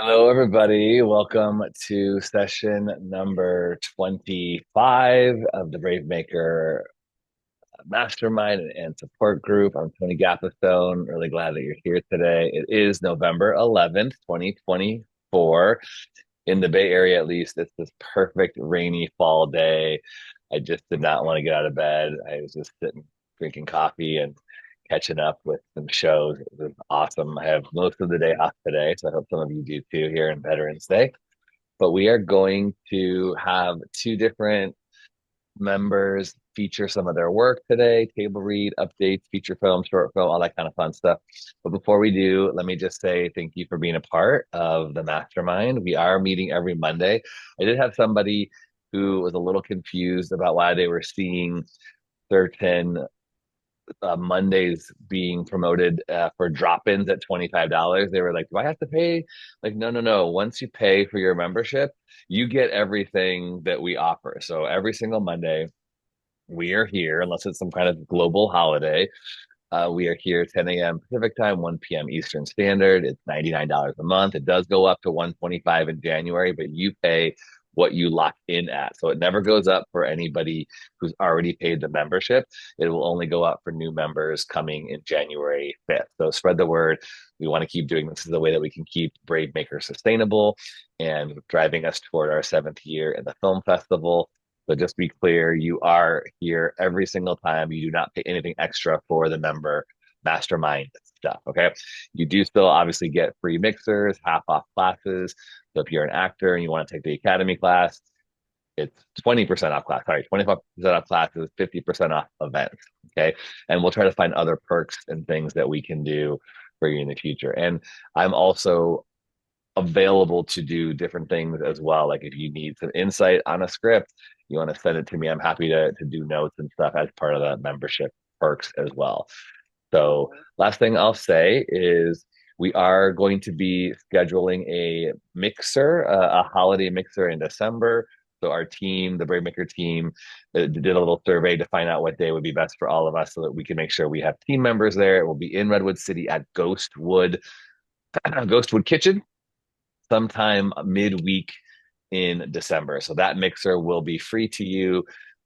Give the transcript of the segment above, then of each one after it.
Hello, everybody. Welcome to session number 25 of the BraveMaker Mastermind and Support Group. I'm Tony Gaplestone. Really glad that you're here today. It is November 11th, 2024. In the Bay Area, at least, it's this perfect rainy fall day. I just did not want to get out of bed. I was just sitting, drinking coffee and catching up with some shows. It was awesome. I have most of the day off today, so I hope some of you do too here in Veterans Day. But we are going to have two different members feature some of their work today, table read, updates, feature film, short film, all that kind of fun stuff. But before we do, let me just say thank you for being a part of the mastermind. We are meeting every Monday. I did have somebody who was a little confused about why they were seeing certain Mondays being promoted for drop-ins at $25. They were like, do I have to pay? Like, no, no, no. Once you pay for your membership, you get everything that we offer. So every single Monday, we are here, unless it's some kind of global holiday. We are here 10 a.m. Pacific time, 1 p.m. Eastern Standard. It's $99 a month. It does go up to 125 in January, but you pay what you lock in at. So it never goes up for anybody who's already paid the membership. It will only go up for new members coming in January 5th. So spread the word. We want to keep doing this. This is a way that we can keep BraveMaker sustainable and driving us toward our 7th year in the film festival. So just be clear, you are here every single time. You do not pay anything extra for the member mastermind stuff. Okay. You do still obviously get free mixers, half off classes. So if you're an actor and you want to take the academy class, it's 20% off class. Sorry, 25% off classes, 50% off events. Okay. And we'll try to find other perks and things that we can do for you in the future. And I'm also available to do different things as well. Like if you need some insight on a script, you want to send it to me. I'm happy to do notes and stuff as part of the membership perks as well. So last thing I'll say is we are going to be scheduling a mixer, a holiday mixer in December. So our team, the BraveMaker team, did a little survey to find out what day would be best for all of us so that we can make sure we have team members there. It will be in Redwood City at Ghostwood Kitchen sometime midweek in December. So that mixer will be free to you.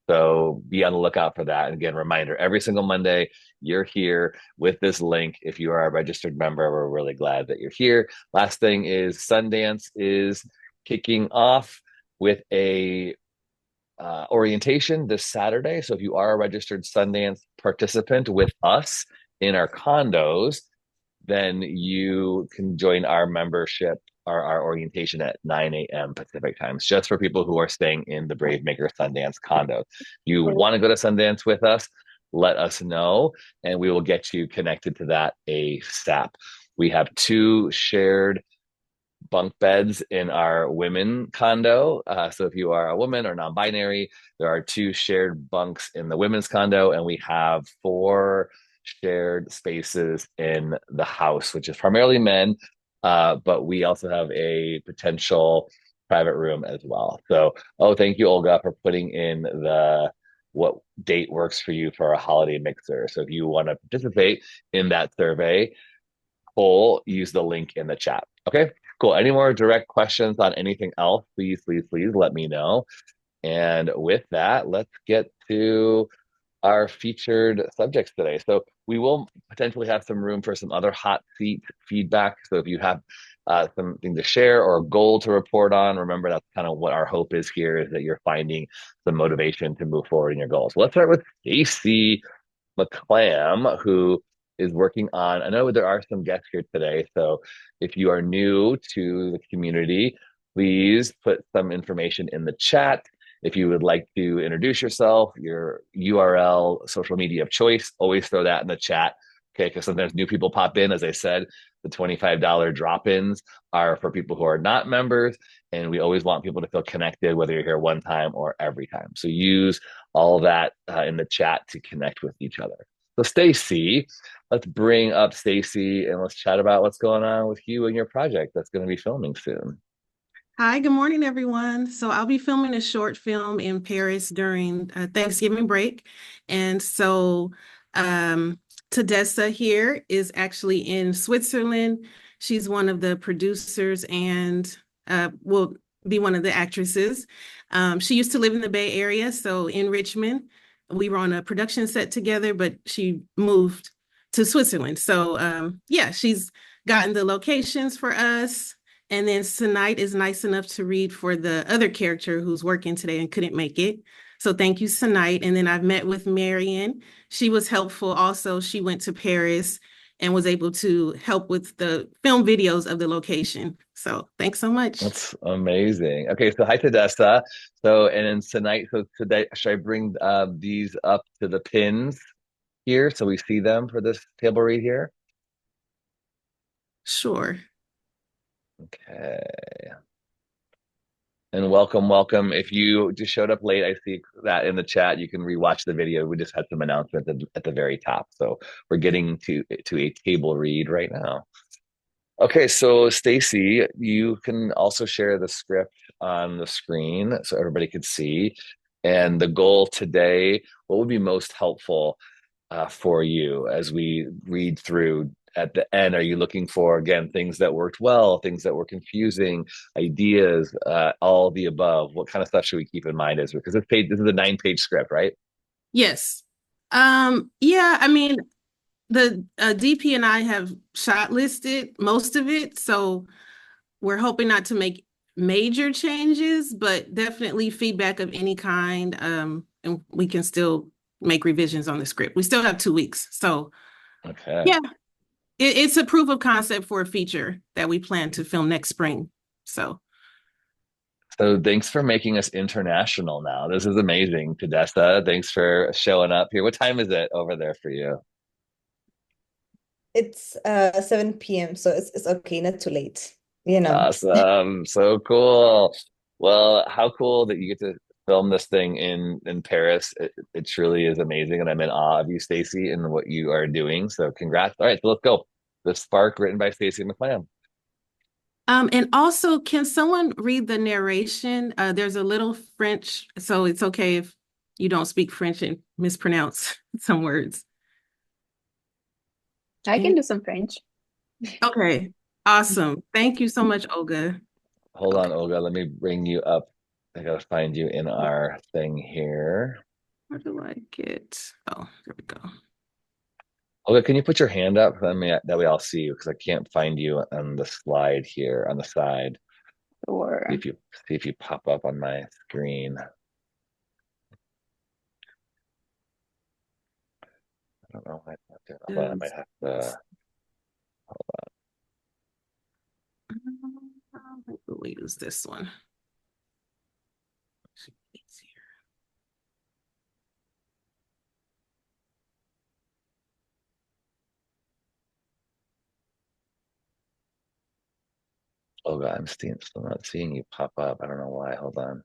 So be on the lookout for that. And again, reminder, every single Monday, you're here with this link. If you are a registered member, we're really glad that you're here. Last thing is Sundance is kicking off with a orientation this Saturday. So if you are a registered Sundance participant with us in our condos, then you can join our membership, our orientation at 9 a.m. Pacific times, just for people who are staying in the BraveMaker Sundance condo. You want to go to Sundance with us, let us know, and we will get you connected to that ASAP. We have two shared bunk beds in our women condo. So if you are a woman or non-binary, there are two shared bunks in the women's condo, and we have four shared spaces in the house, which is primarily men, but we also have a potential private room as well. So, oh, thank you, Olga, for putting in the what date works for you for a holiday mixer. So if you want to participate in that survey, poll, use the link in the chat. Okay, cool. Any more direct questions on anything else, please let me know. And with that, let's get to our featured subjects today. So we will potentially have some room for some other hot seat feedback. So if you have something to share or a goal to report on, remember that's kind of what our hope is here, is that you're finding some motivation to move forward in your goals. So let's start with Stacie McClam, who is working on, I know there are some guests here today. So if you are new to the community, please put some information in the chat. If you would like to introduce yourself, your URL, social media of choice, always throw that in the chat. Okay, because sometimes new people pop in. As I said, the $25 drop-ins are for people who are not members, and we always want people to feel connected, whether you're here one time or every time. So use all of that in the chat to connect with each other. So Stacie, let's bring up Stacie and let's chat about what's going on with you and your project that's going to be filming soon. Hi, good morning, everyone. So I'll be filming a short film in Paris during Thanksgiving break. And so Tadessa here is actually in Switzerland. She's one of the producers and will be one of the actresses. She used to live in the Bay Area, so in Richmond. We were on a production set together, but she moved to Switzerland. So yeah, she's gotten the locations for us. And then Tonight is nice enough to read for the other character who's working today and couldn't make it. So thank you, Tonight. And then I've met with Marion. She was helpful also. She went to Paris and was able to help with the film videos of the location. So thanks so much. That's amazing. Okay, so hi Tadessa. So and then tonight, so today, should I bring these up to the pins here so we see them for this table read here? Sure. Okay. And welcome, welcome. If you just showed up late, I see that in the chat. You can rewatch the video. We just had some announcements at the very top. So we're getting to a table read right now. Okay, so Stacie, you can also share the script on the screen so everybody could see. And the goal today, what would be most helpful for you as we read through at the end? Are you looking for, again, things that worked well, things that were confusing, ideas, all the above? What kind of stuff should we keep in mind as because this is a 9-page script, right? Yes. Yeah, I mean, the DP and I have shot listed most of it, so we're hoping not to make major changes, but definitely feedback of any kind. And we can still make revisions on the script. We still have 2 weeks. So Okay. yeah, it's a proof of concept for a feature that we plan to film next spring. So So thanks for making us international now. This is amazing, Tadessa. Thanks for showing up here. What time is it over there for you? It's 7 p.m., so it's okay, not too late, you know. Awesome. So cool. Well, how cool that you get to film this thing in Paris. It truly is amazing, and I'm in awe of you, Stacie, and what you are doing. So congrats. All right, so let's go. The Spark, written by Stacie McLam. and also, can someone read the narration? There's a little French, so it's okay if you don't speak French and mispronounce some words. I can do some French. Okay, awesome. Thank you so much, Olga. Hold Okay, on, Olga. Let me bring you up. I gotta find you in our thing here. where do I get? Oh, there we go. Olga, can you put your hand up? Let me that way I'll see you because I can't find you on the slide here on the side. Or See if you pop up on my screen. I don't know why it's not doing. Hold on, I might have to. We'll use this one. Olga, I'm still not seeing you pop up. I don't know why. Hold on.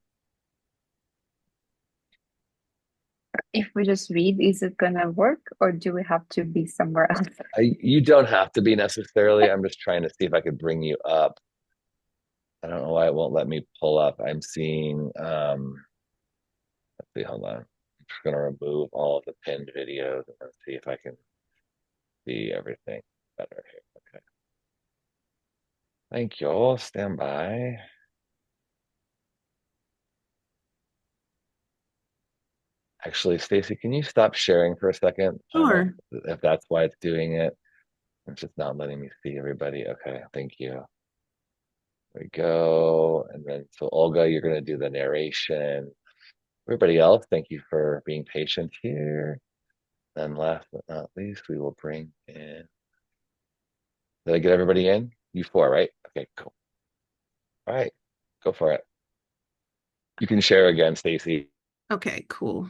if we just read, is it gonna work or do we have to be somewhere else? You don't have to be necessarily. I'm just trying to see if I could bring you up. I don't know why it won't let me pull up. I'm seeing let's see, hold on. I'm just gonna remove all of the pinned videos and then see if I can see everything better here. Okay. Thank you all. Stand by. Actually, Stacie, can you stop sharing for a second? I don't know Sure. if that's why it's doing it. It's just not letting me see everybody. Okay, thank you. There we go. And then, so Olga, you're going to do the narration. Everybody else, thank you for being patient here. Then last but not least, we will bring in. Did I get everybody in? You four, right? Okay, cool. All right, go for it. You can share again, Stacie. Okay, cool.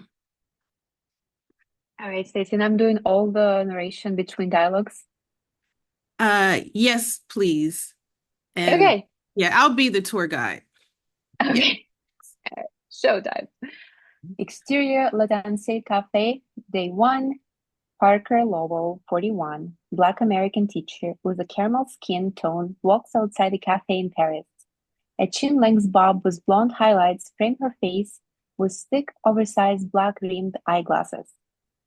All right, Stacie, and I'm doing all the narration between dialogues. Yes, please. And Okay. yeah, I'll be the tour guide. Okay. Showtime. Exterior La Danse Cafe, day 1. Parker Lowell, 41, Black American teacher with a caramel skin tone, walks outside a cafe in Paris. A chin-length bob with blonde highlights frame her face with thick, oversized black-rimmed eyeglasses.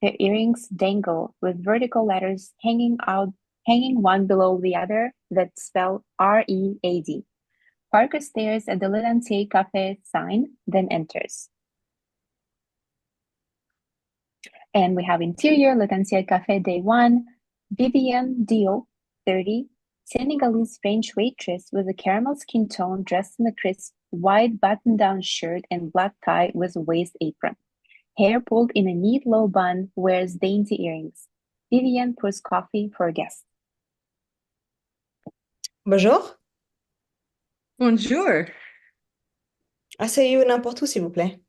Her earrings dangle with vertical letters hanging out hanging one below the other that spell READ. Parker stares at the Le Lancier Cafe sign, then enters. And we have interior, Le Lancier Cafe Day 1, Vivian Dio, 30, Senegalese French waitress with a caramel skin tone dressed in a crisp white button-down shirt and black tie with a waist apron. Hair pulled in a neat low bun, wears dainty earrings. Vivian pours coffee for a guest. Bonjour. Bonjour. Asseyez-vous n'importe où, s'il vous plaît.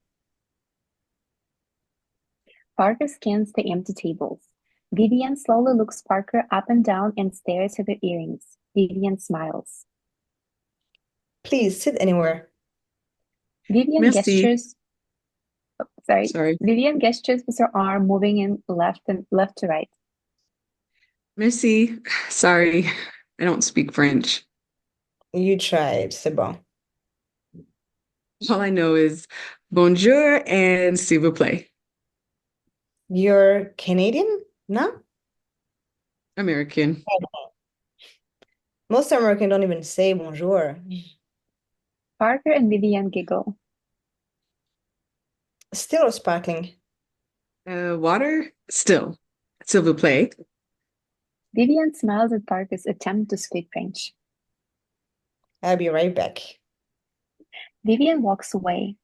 Parker scans the empty tables. Vivian slowly looks Parker up and down and stares at her earrings. Vivian smiles. Please sit anywhere. Vivian Merci. gestures. Oh, sorry. Vivian gestures with her arm, moving in left to right. Merci. Sorry, I don't speak French. You tried, c'est bon. All I know is bonjour and s'il vous plaît. You're Canadian? No? American. Most Americans don't even say bonjour. Parker and Vivian giggle. Still or sparkling? Water? Still. S'il vous plaît. Vivian smiles at Parker's attempt to speak French. I'll be right back. Vivian walks away.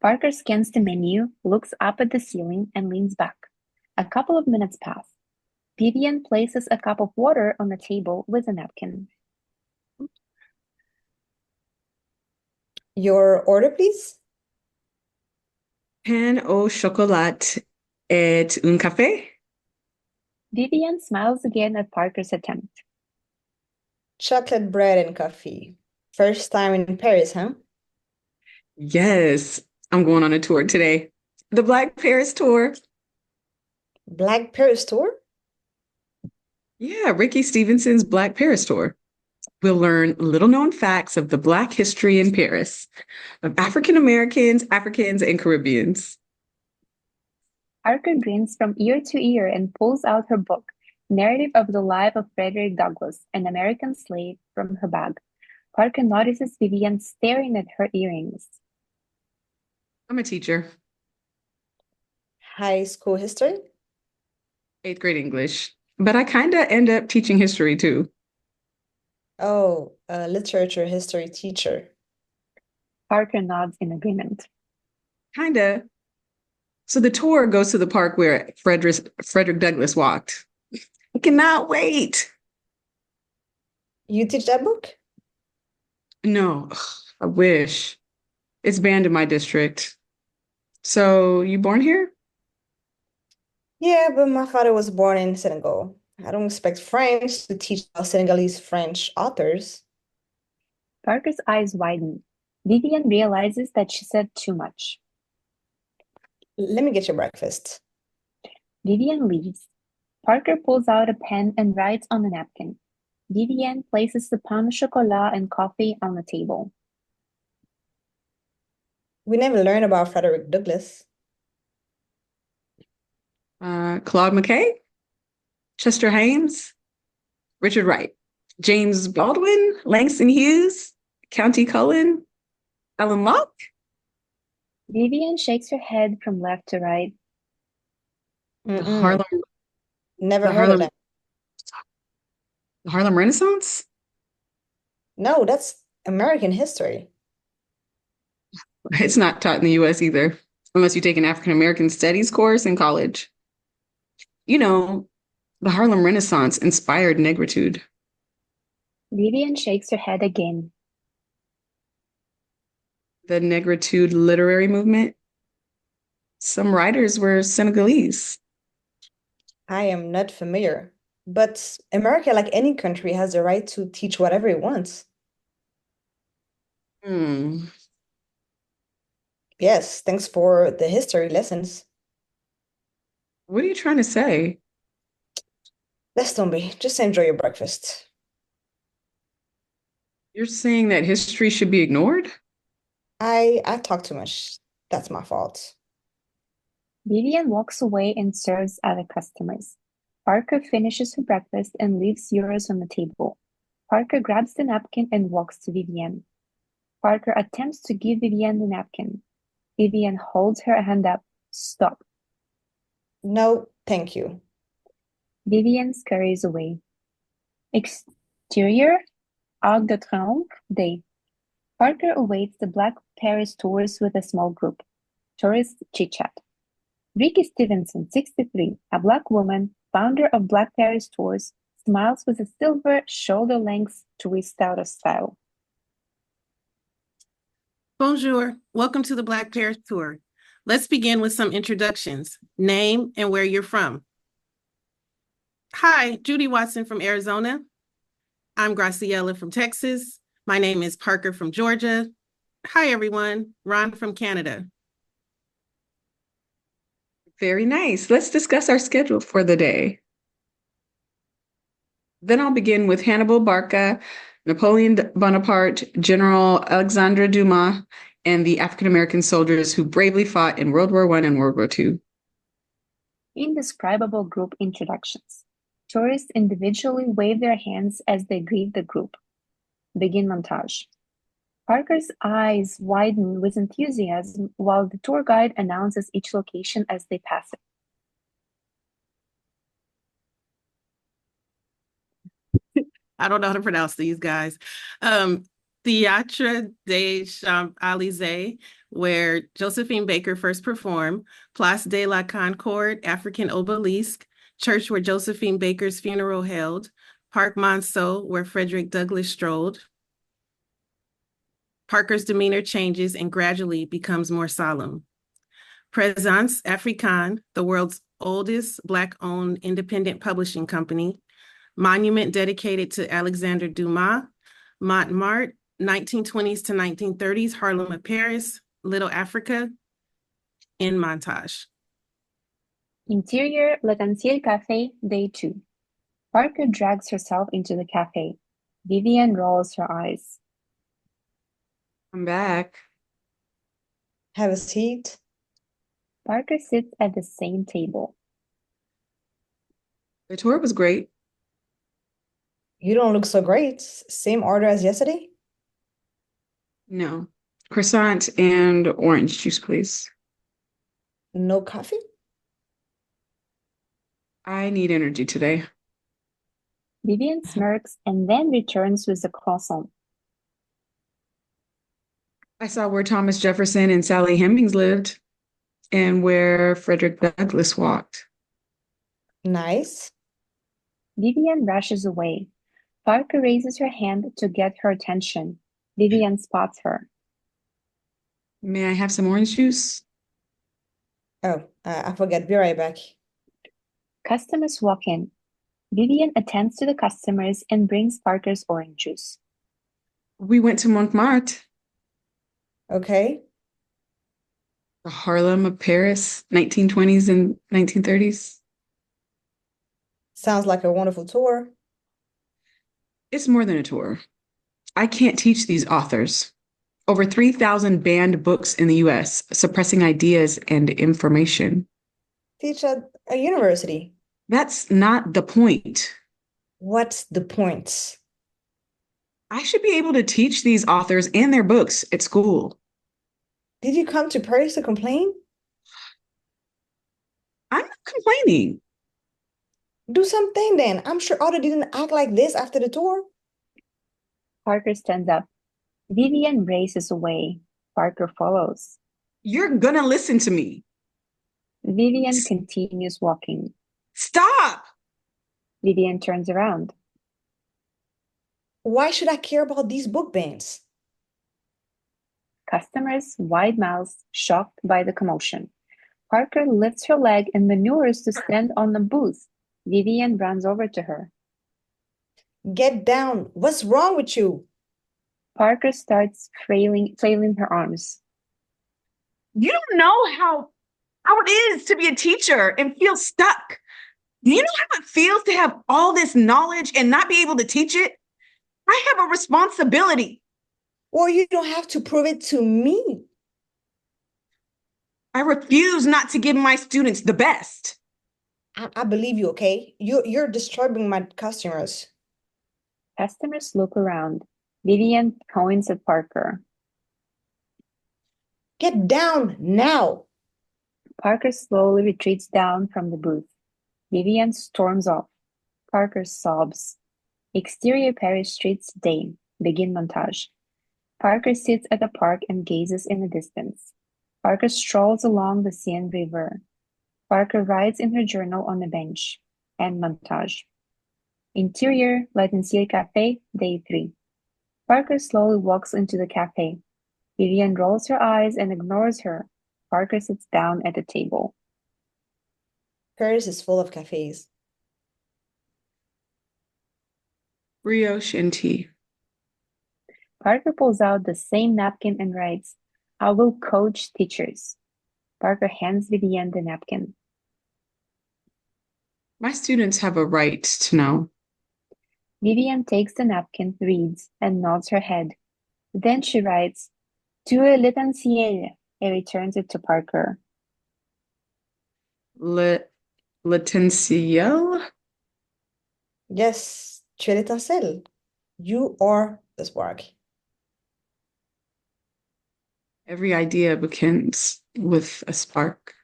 Parker scans the menu, looks up at the ceiling, and leans back. A couple of minutes pass. Vivian places a cup of water on the table with a napkin. Your order, please? Pain au chocolat et un café? Vivian smiles again at Parker's attempt. Chocolate bread and coffee. First time in Paris, huh? Yes, I'm going on a tour today. The Black Paris tour. Black Paris tour? Yeah, Ricky Stevenson's Black Paris tour. We'll learn little known facts of the Black history in Paris, of African Americans, Africans, and Caribbeans. Parker grins from ear to ear and pulls out her book, Narrative of the Life of Frederick Douglass, an American Slave, from her bag. Parker notices Vivian staring at her earrings. I'm a teacher. High school history? 8th grade English, but I kind of end up teaching history too. Oh, a literature history teacher. Parker nods in agreement. Kinda. So the tour goes to the park where Frederick Douglass walked. I cannot wait. You teach that book? No, I wish. It's banned in my district. So you born here? Yeah, but my father was born in Senegal. I don't expect French to teach Senegalese French authors. Parker's eyes widen. Vivian realizes that she said too much. Let me get your breakfast. Vivian leaves. Parker pulls out a pen and writes on a napkin. Vivian places the pain au chocolat and coffee on the table. We never learned about Frederick Douglass. Claude McKay, Chester Haynes, Richard Wright, James Baldwin, Langston Hughes, County Cullen, Alan Locke. Vivian shakes her head from left to right. The Harlem, Never the heard of Harlem, that. the Harlem Renaissance. No, that's American history. It's not taught in the U.S. either, unless you take an African American studies course in college. You know, the Harlem Renaissance inspired negritude. Vivian shakes her head again. The negritude literary movement. Some writers were Senegalese. I am not familiar. But America, like any country, has the right to teach whatever it wants. Yes, thanks for the history lessons. What are you trying to say? Laisse tomber. Just enjoy your breakfast. You're saying that history should be ignored? I talk too much. That's my fault. Vivian walks away and serves other customers. Parker finishes her breakfast and leaves euros on the table. Parker grabs the napkin and walks to Vivienne. Parker attempts to give Vivienne the napkin. Vivienne holds her hand up. Stop. No, thank you. Vivienne scurries away. Exterior, Arc de Triomphe, day. Parker awaits the Black Paris tours with a small group. Tourists chit-chat. Ricky Stevenson, 63, a Black woman, founder of Black Paris Tours, smiles with a silver shoulder-length twist out of style. Bonjour. Welcome to the Black Paris Tour. Let's begin with some introductions. Name and where you're from. Hi, Judy Watson from Arizona. I'm Graciela from Texas. My name is Parker from Georgia. Hi, everyone. Ron from Canada. Very nice. Let's discuss our schedule for the day. Then I'll begin with Hannibal Barca, Napoleon Bonaparte, General Alexandre Dumas, and the African-American soldiers who bravely fought in World War I and World War II. Indescribable group introductions. Tourists individually wave their hands as they greet the group. Begin montage. Parker's eyes widen with enthusiasm while the tour guide announces each location as they pass it. I don't know how to pronounce these guys. Théâtre des Champs-Élysées, where Josephine Baker first performed, Place de la Concorde, African Obelisk, church where Josephine Baker's funeral held, Parc Monceau, where Frederick Douglass strolled. Parker's demeanor changes and gradually becomes more solemn. Présence Africaine, the world's oldest Black-owned independent publishing company, monument dedicated to Alexander Dumas, Montmartre, 1920s to 1930s, Harlem of Paris, Little Africa, in montage. Interior, L'Anciel Café, day 2. Parker drags herself into the cafe. Vivienne rolls her eyes. I'm back. Have a seat. Parker sits at the same table. The tour was great. You don't look so great. Same order as yesterday? No. Croissant and orange juice, please. No coffee? I need energy today. Vivienne smirks and then returns with the croissant. I saw where Thomas Jefferson and Sally Hemings lived and where Frederick Douglass walked. Nice. Vivienne rushes away. Parker raises her hand to get her attention. Vivienne spots her. May I have some orange juice? Oh, I forget. Be right back. Customers walk in. Vivienne attends to the customers and brings Parker's orange juice. We went to Montmartre, Okay. the Harlem of Paris, 1920s and 1930s. Sounds like a wonderful tour. It's more than a tour. I can't teach these authors. Over 3,000 banned books in the US, suppressing ideas and information. Teach at a university. That's not the point. What's the point? I should be able to teach these authors and their books at school. Did you come to Paris to complain? I'm not complaining. Do something then. I'm sure Otto didn't act like this after the tour. Parker stands up. Vivienne races away. Parker follows. You're gonna listen to me. Vivienne continues walking. Stop! Vivienne turns around. Why should I care about these book bans? Customers, wide mouths, shocked by the commotion. Parker lifts her leg and maneuvers to stand on the booth. Vivienne runs over to her. Get down. What's wrong with you? Parker starts flailing her arms. You don't know how it is to be a teacher and feel stuck. Do you know how it feels to have all this knowledge and not be able to teach it? I have a responsibility. Or you don't have to prove it to me. I refuse not to give my students the best. I believe you, okay? You're disturbing my customers. Customers look around. Vivian points at Parker. Get down now. Parker slowly retreats down from the booth. Vivian storms off. Parker sobs. Exterior Paris streets day. Begin montage. Parker sits at the park and gazes in the distance. Parker strolls along the Seine River. Parker writes in her journal on a bench. End montage. Interior, Latencier Cafe, day 3. Parker slowly walks into the cafe. Vivian rolls her eyes and ignores her. Parker sits down at the table. Paris is full of cafes. Brioche and tea. Parker pulls out the same napkin and writes, I will coach teachers. Parker hands Vivian the napkin. My students have a right to know. Vivian takes the napkin, reads, and nods her head. Then she writes, Tu es l'essentiel, and returns it to Parker. L'essentiel? Yes, tu es l'étincelle. You are the spark. Every idea begins with a spark.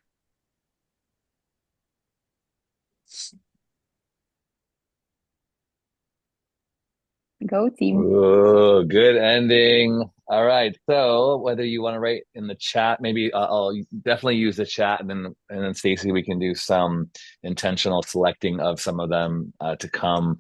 Go team. Ooh, good ending. All right. So whether you want to write in the chat, maybe I'll definitely use the chat, and then Stacie, we can do some intentional selecting of some of them to come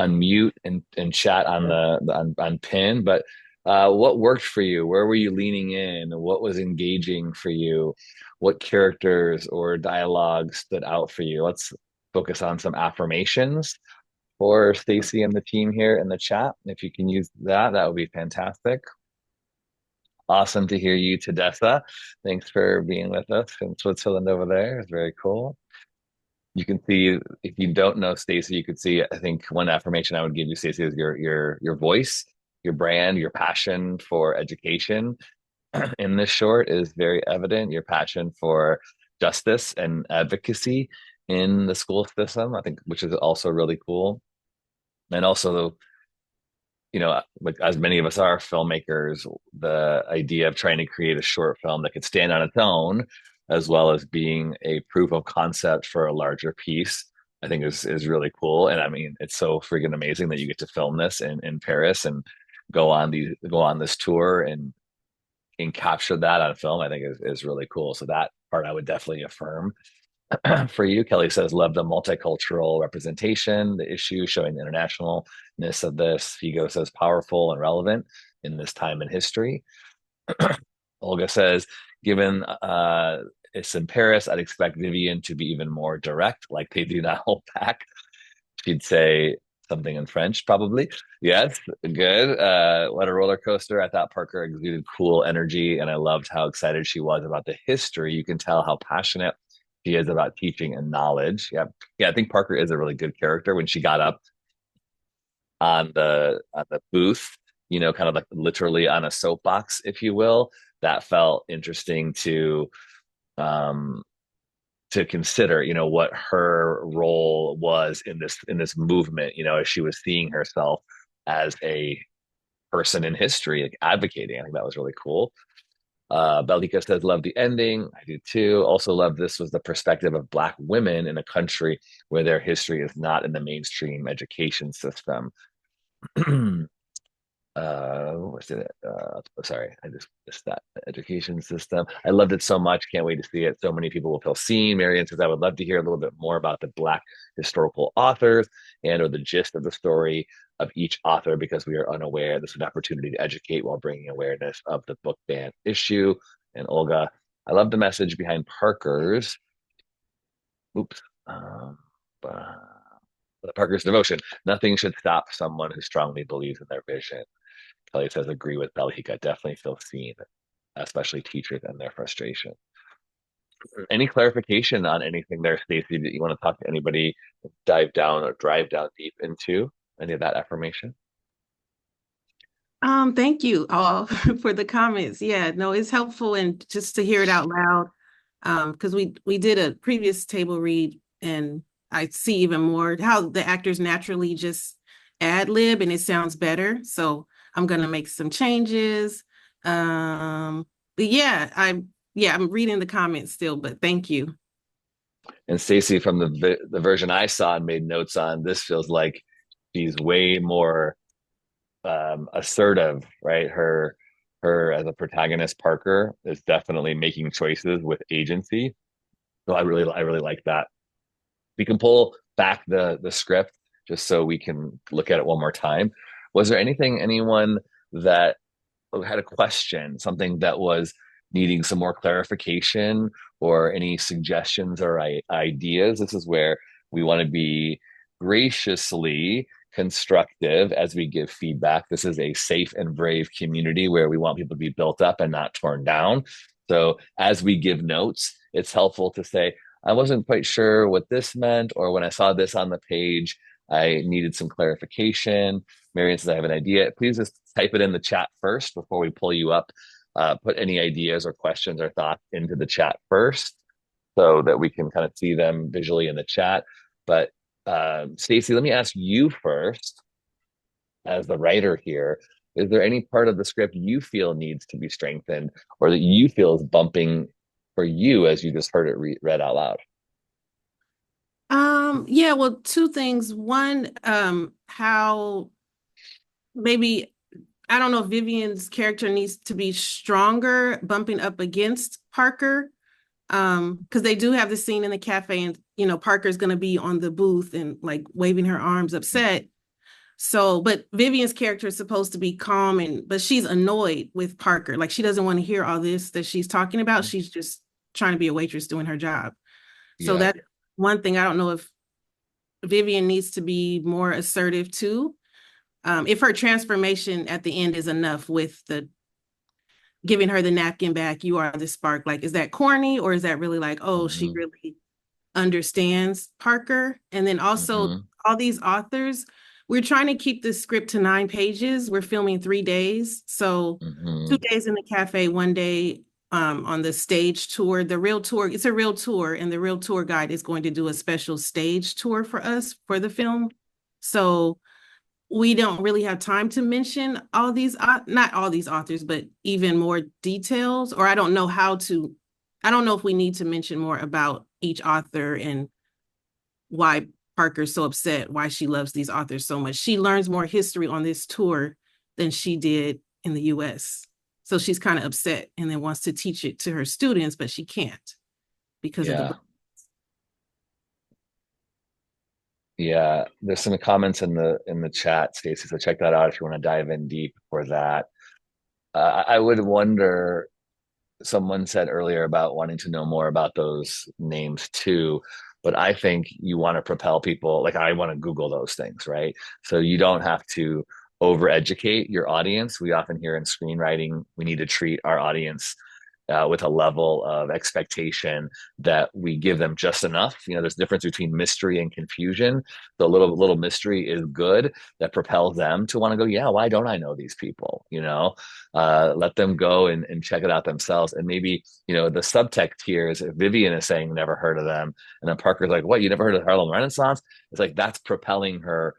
unmute and chat on on pin. But what worked for you? Where were you leaning in? What was engaging for you? What characters or dialogue stood out for you? Let's focus on some affirmations for Stacie and the team here in the chat. If you can use that, that would be fantastic. Awesome to hear you, Tadessa. Thanks for being with us in Switzerland over there. It's very cool. You can see, if you don't know Stacie, you could see, I think one affirmation I would give you, Stacie, is your voice, your brand, your passion for education in this short is very evident. Your passion for justice and advocacy in the school system, I think, which is also really cool. And also, like, as many of us are filmmakers, the idea of trying to create a short film that could stand on its own, as well as being a proof of concept for a larger piece, I think is really cool. And I mean, it's so freaking amazing that you get to film this in Paris and go on this tour and capture that on film. I think is really cool. So that part I would definitely affirm. For you, Kelly says, love the multicultural representation, the issue showing the internationalness of this. Figo says, powerful and relevant in this time in history. Olga says, given it's in Paris, I'd expect Vivian to be even more direct, like they do not hold back. She'd say something in French, probably. Yes, good. What a roller coaster. I thought Parker exuded cool energy, and I loved how excited she was about the history. You can tell how passionate she is about teaching and knowledge. Yeah, yeah. I think Parker is a really good character. When she got up on the booth, kind of like literally on a soapbox, if you will, that felt interesting um to consider. What her role was in this movement. As she was seeing herself as a person in history, like advocating. I think that was really cool. Belgica says, love the ending. I do too. Also love this was the perspective of Black women in a country where their history is not in the mainstream education system. What's it? Sorry, I just missed that. Education system. I loved it so much. Can't wait to see it. So many people will feel seen. Marianne says, I would love to hear a little bit more about the Black historical authors or the gist of the story of each author, because we are unaware. This is an opportunity to educate while bringing awareness of the book ban issue. And Olga, I love the message behind Parker's. Oops. The Parker's devotion. Nothing should stop someone who strongly believes in their vision. Kelly says, agree with Belgica. Definitely feel seen, especially teachers and their frustration. Any clarification on anything there, Stacie, that you want to talk to anybody, dive down or drive down deep into any of that affirmation? Thank you all for the comments. Yeah, no, it's helpful and just to hear it out loud. Because we did a previous table read and I see even more how the actors naturally just ad lib and it sounds better. So I'm gonna make some changes. But I'm reading the comments still, but thank you. And Stacie, from the version I saw and made notes on, this feels like she's way more assertive, right? Her as a protagonist, Parker, is definitely making choices with agency. So I really like that. We can pull back the script just so we can look at it one more time. Was there anyone that had a question, something that was needing some more clarification, or any suggestions or ideas? This is where we want to be graciously constructive as we give feedback. This is a safe and brave community where we want people to be built up and not torn down. So as we give notes, it's helpful to say, I wasn't quite sure what this meant, or when I saw this on the page, I needed some clarification. Marian says, I have an idea. Please just type it in the chat first before we pull you up. Put any ideas or questions or thoughts into the chat first so that we can kind of see them visually in the chat. But Stacie, let me ask you first, as the writer here, is there any part of the script you feel needs to be strengthened, or that you feel is bumping for you as you just heard it read out loud? Yeah, well, two things. One, how maybe I don't know if Vivian's character needs to be stronger, bumping up against Parker. Because they do have the scene in the cafe, and Parker's gonna be on the booth and like waving her arms upset. So, but Vivian's character is supposed to be calm, but she's annoyed with Parker. Like she doesn't want to hear all this that she's talking about. She's just trying to be a waitress doing her job. So Yeah. that's one thing. I don't know if Vivian needs to be more assertive too. If her transformation at the end is enough with the giving her the napkin back, you are the spark. Like, is that corny, or is that really like, oh, she really understands Parker? And then also all these authors, we're trying to keep the script to 9 pages. We're filming 3 days. So 2 days in the cafe, 1 day on the stage tour. The real tour, it's a real tour, and the real tour guide is going to do a special stage tour for us for the film. So we don't really have time to mention all these, not all these authors, but even more details, or I don't know if we need to mention more about each author and why Parker's so upset, why she loves these authors so much. She learns more history on this tour than she did in the US. So she's kind of upset and then wants to teach it to her students, but she can't because of the book. Yeah, there's some comments in the chat, Stacie. So check that out if you want to dive in deep for that. I would wonder. Someone said earlier about wanting to know more about those names too, but I think you want to propel people. Like I want to Google those things, right? So you don't have to overeducate your audience. We often hear in screenwriting, we need to treat our audience with a level of expectation that we give them just enough. There's a difference between mystery and confusion. The little mystery is good, that propels them to want to go, yeah, why don't I know these people? Let them go and check it out themselves. And maybe, the subtext here is if Vivian is saying never heard of them, and then Parker's like, what, you never heard of the Harlem Renaissance? It's like that's propelling her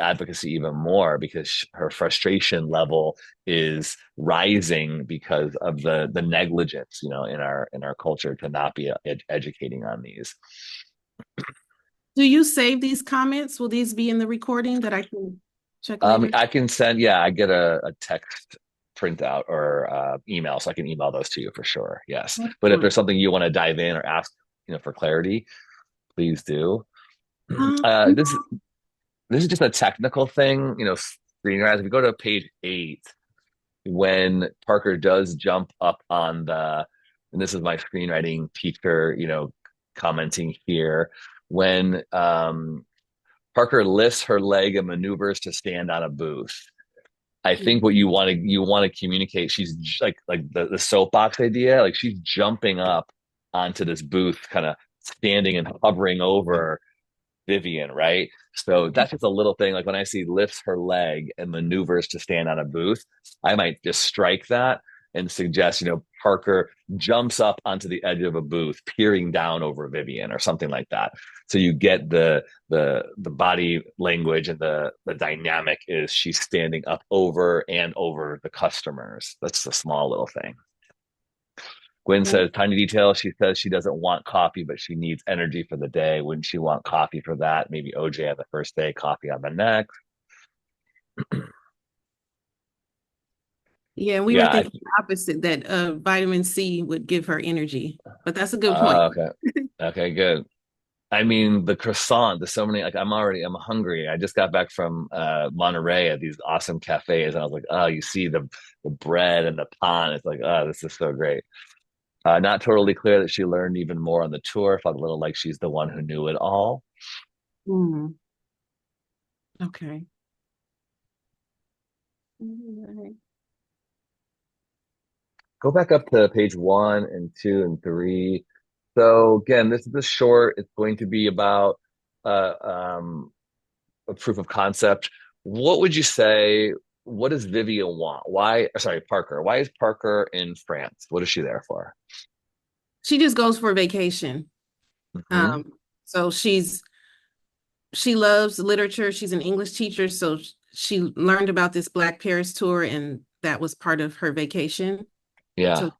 advocacy even more, because her frustration level is rising because of the negligence, in our culture to not be educating on these. Do you save these comments? Will these be in the recording that I can check later? I can send, I get a text printout or email, so I can email those to you for sure. Yes. But if there's something you want to dive in or ask, for clarity, please do. This is just a technical thing, screenwriters. If we go to page 8, when Parker does jump up on and this is my screenwriting teacher, commenting here, when Parker lifts her leg and maneuvers to stand on a booth. I think what you want to communicate, she's like the soapbox idea, like she's jumping up onto this booth, kind of standing and hovering over Vivian, right? So that's just a little thing. Like when I see lifts her leg and maneuvers to stand on a booth, I might just strike that and suggests, Parker jumps up onto the edge of a booth, peering down over Vivian or something like that. So you get the body language, and the dynamic is she's standing up over and over the customers. That's a small little thing. Gwen says, tiny detail. She says she doesn't want coffee, but she needs energy for the day. Wouldn't she want coffee for that? Maybe OJ on the first day, coffee on the next. Yeah, we were thinking the opposite, that vitamin C would give her energy, but that's a good point. Okay. Okay, good. I mean, the croissant, there's so many, like I'm hungry. I just got back from Monterey at these awesome cafes, and I was like, oh, you see the bread and the pan. It's like, oh, this is so great. Not totally clear that she learned even more on the tour. Felt a little like she's the one who knew it all. Mm. Okay. Right. Go back up to page 1 and 2 and 3. So again, this is a short. It's going to be about uh, um, a proof of concept. What would you say? What does Vivian want? Why? Sorry, Parker. Why is Parker in France? What is she there for? She just goes for a vacation. Mm-hmm. So she loves literature. She's an English teacher, so she learned about this Black Paris tour, and that was part of her vacation. Yeah. So,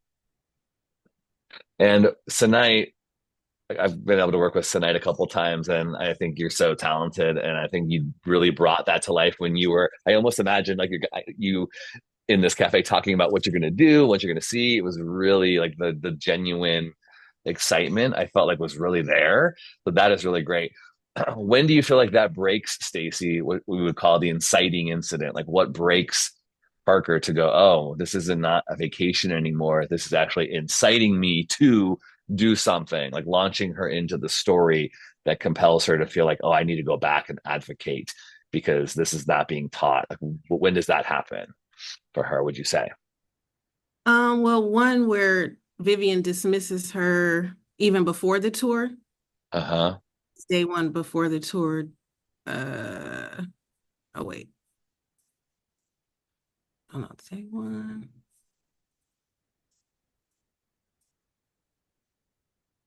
and Senite, I've been able to work with Senite a couple times, and I think you're so talented, and I think you really brought that to life when you were. I almost imagined like you in this cafe talking about what you're going to do, what you're going to see. It was really like the genuine excitement I felt like was really there. So that is really great. When do you feel like that breaks, Stacie, what we would call the inciting incident? Like what breaks Parker to go, oh, this is not a vacation anymore. This is actually inciting me to do something, like launching her into the story that compels her to feel like, oh, I need to go back and advocate because this is not being taught. Like, when does that happen for her, would you say? well, one where Vivian dismisses her even before the tour. Uh-huh. Day one before the tour. Oh wait. Hold on, day one.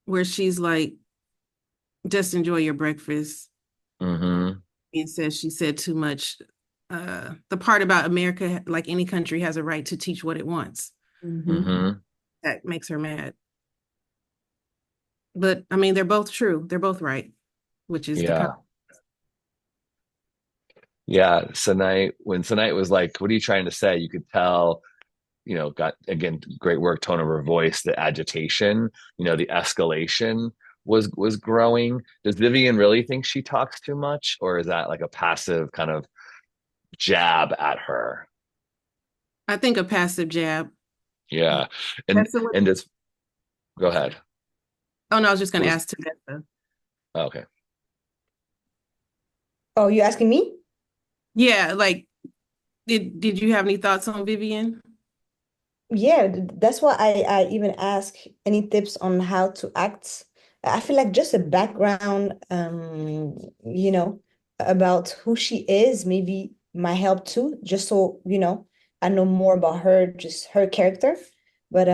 Where she's like, just enjoy your breakfast. Mm-hmm. And says she said too much. The part about America, like any country, has a right to teach what it wants. Mm-hmm. That makes her mad. But I mean, they're both true. They're both right, which is Yeah. Yeah. Senite, when Senite was like, what are you trying to say? You could tell, got again, great work, tone of her voice, the agitation, the escalation was growing. Does Vivian really think she talks too much, or is that like a passive kind of jab at her? I think a passive jab. Yeah. And Tessa, and just go ahead. oh no, I was just going to Was ask Tessa. okay. Oh, you asking me? Yeah, like, did you have any thoughts on Vivian? Yeah, that's why I even ask any tips on how to act. I feel like just a background, about who she is, maybe might help too, just so, I know more about her, just her character. But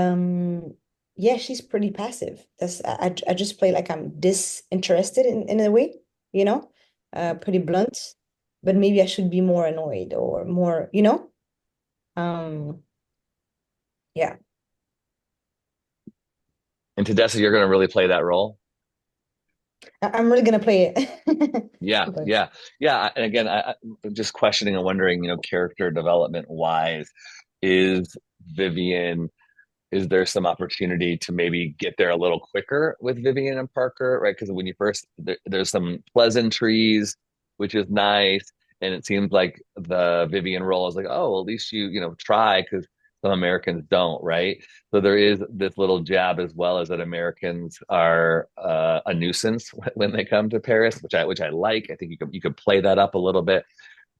yeah, she's pretty passive. I just play like I'm disinterested in a way, pretty blunt. But maybe I should be more annoyed or more, Um, yeah. And Tedessa, you're going to really play that role? I'm really gonna play it. Yeah, But yeah, yeah. And again, I'm just questioning and wondering, character development wise, is Vivian, is there some opportunity to maybe get there a little quicker with Vivian and Parker, right? Because when you first, there's some pleasantries, which is nice. And it seems like the Vivian role is like, oh, well, at least try, because some Americans don't, right? So there is this little jab as well as that Americans are a nuisance when they come to Paris, which I like. I think you could play that up a little bit.